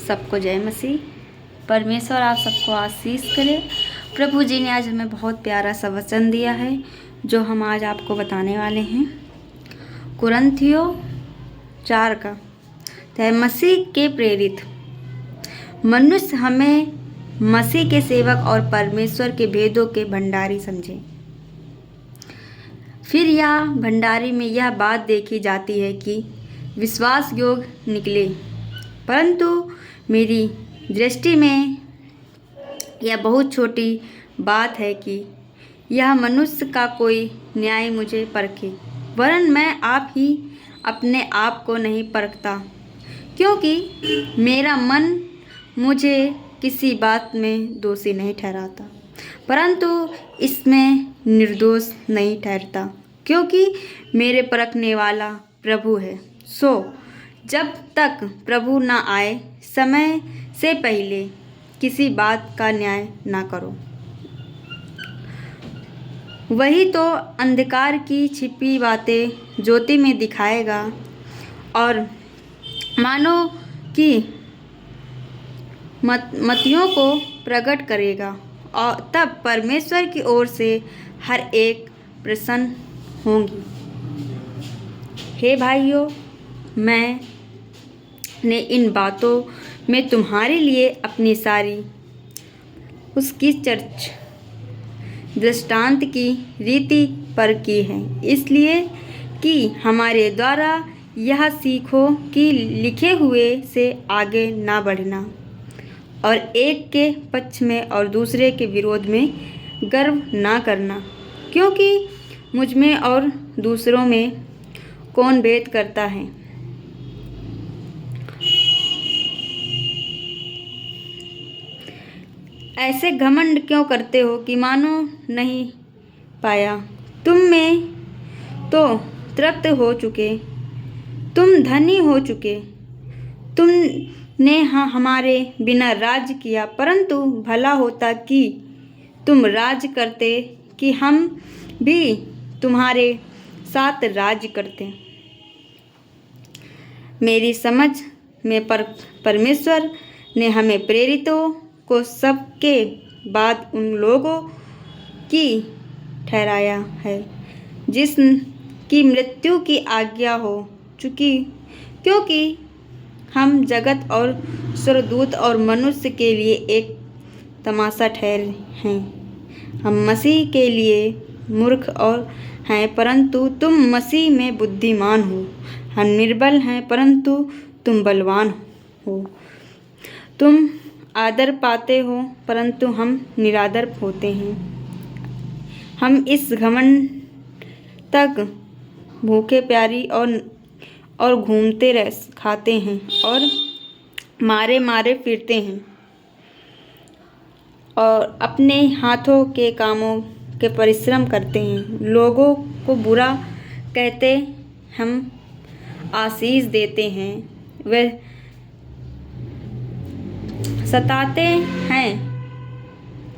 सबको जय मसीह। परमेश्वर आप सबको आशीष करे। प्रभु जी ने आज हमें बहुत प्यारा सा वचन दिया है जो हम आज आपको बताने वाले हैं। कुरिन्थियों 4 का है मसीह के प्रेरित। मनुष्य हमें मसीह के सेवक और परमेश्वर के भेदों के भंडारी समझे। फिर यह भंडारी में यह बात देखी जाती है कि विश्वास योग्य निकले, परंतु मेरी दृष्टि में यह बहुत छोटी बात है कि यह मनुष्य का कोई न्याय मुझे परखे, वरन मैं आप ही अपने आप को नहीं परखता, क्योंकि मेरा मन मुझे किसी बात में दोषी नहीं ठहराता, परंतु इसमें निर्दोष नहीं ठहरता, क्योंकि मेरे परखने वाला प्रभु है। सो जब तक प्रभु न आए, समय से पहले किसी बात का न्याय ना करो। वही तो अंधकार की छिपी बातें ज्योति में दिखाएगा और मानो कि मतियों को प्रकट करेगा, और तब परमेश्वर की ओर से हर एक प्रसन्न होंगी। हे भाइयों, मैंने इन बातों में तुम्हारे लिए अपनी सारी उसकी चर्चा दृष्टांत की रीति पर की है, इसलिए कि हमारे द्वारा यह सीखो कि लिखे हुए से आगे ना बढ़ना और एक के पक्ष में और दूसरे के विरोध में गर्व ना करना, क्योंकि मुझ में और दूसरों में कौन भेद करता है। ऐसे घमंड क्यों करते हो कि मानो नहीं पाया, तुम में तो तृप्त हो चुके, तुम धनी हो चुके, तुमने हमारे बिना राज किया, परंतु भला होता कि तुम राज करते, कि हम भी तुम्हारे साथ राज करते। मेरी समझ में परमेश्वर ने हमें प्रेरितों को सबके बाद उन लोगों की ठहराया है जिसकी मृत्यु की आज्ञा हो चुकी, क्योंकि हम जगत और स्वर्गदूत और मनुष्य के लिए एक तमाशा ठहरे हैं। हम मसीह के लिए मूर्ख और हैं, परंतु तुम मसीह में बुद्धिमान हो। हम निर्बल हैं, परंतु तुम बलवान हो। तुम आदर पाते हो, परंतु हम निरादर होते हैं। हम इस घमंड तक भूखे प्यारी और घूमते खाते हैं और मारे मारे फिरते हैं और अपने हाथों के कामों के परिश्रम करते हैं। लोगों को बुरा कहते हम आशीष देते हैं, वे सताते हैं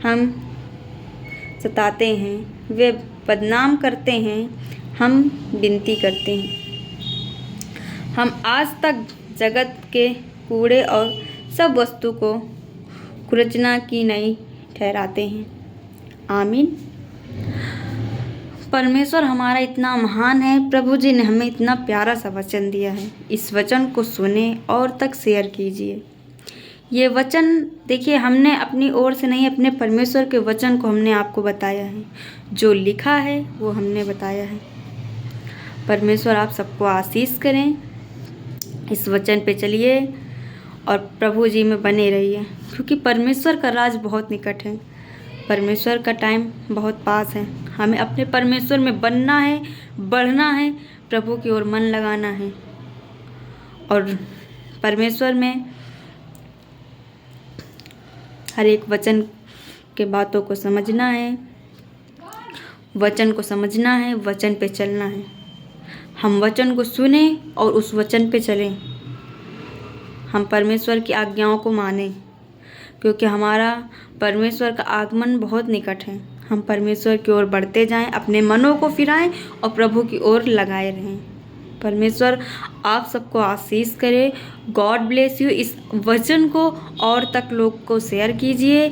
हम सताते हैं, वे बदनाम करते हैं हम विनती करते हैं। हम आज तक जगत के कूड़े और सब वस्तु को कुचलना की नहीं ठहराते हैं। आमीन। परमेश्वर हमारा इतना महान है। प्रभु जी ने हमें इतना प्यारा सा वचन दिया है। इस वचन को सुने और तक शेयर कीजिए। ये वचन देखिए, हमने अपनी ओर से नहीं, अपने परमेश्वर के वचन को हमने आपको बताया है। जो लिखा है वो हमने बताया है। परमेश्वर आप सबको आशीष करें। इस वचन पे चलिए और प्रभु जी में बने रहिए, क्योंकि परमेश्वर का राज बहुत निकट है। परमेश्वर का टाइम बहुत पास है। हमें अपने परमेश्वर में बनना है, बढ़ना है, प्रभु की ओर मन लगाना है और परमेश्वर में हर एक वचन के बातों को समझना है, वचन को समझना है, वचन पे चलना है। हम वचन को सुने और उस वचन पे चलें। हम परमेश्वर की आज्ञाओं को मानें, क्योंकि हमारा परमेश्वर का आगमन बहुत निकट है। हम परमेश्वर की ओर बढ़ते जाएं, अपने मनों को फिराएं और प्रभु की ओर लगाए रहें। परमेश्वर आप सबको आशीष करे। God bless you. इस वचन को और तक लोग को शेयर कीजिए।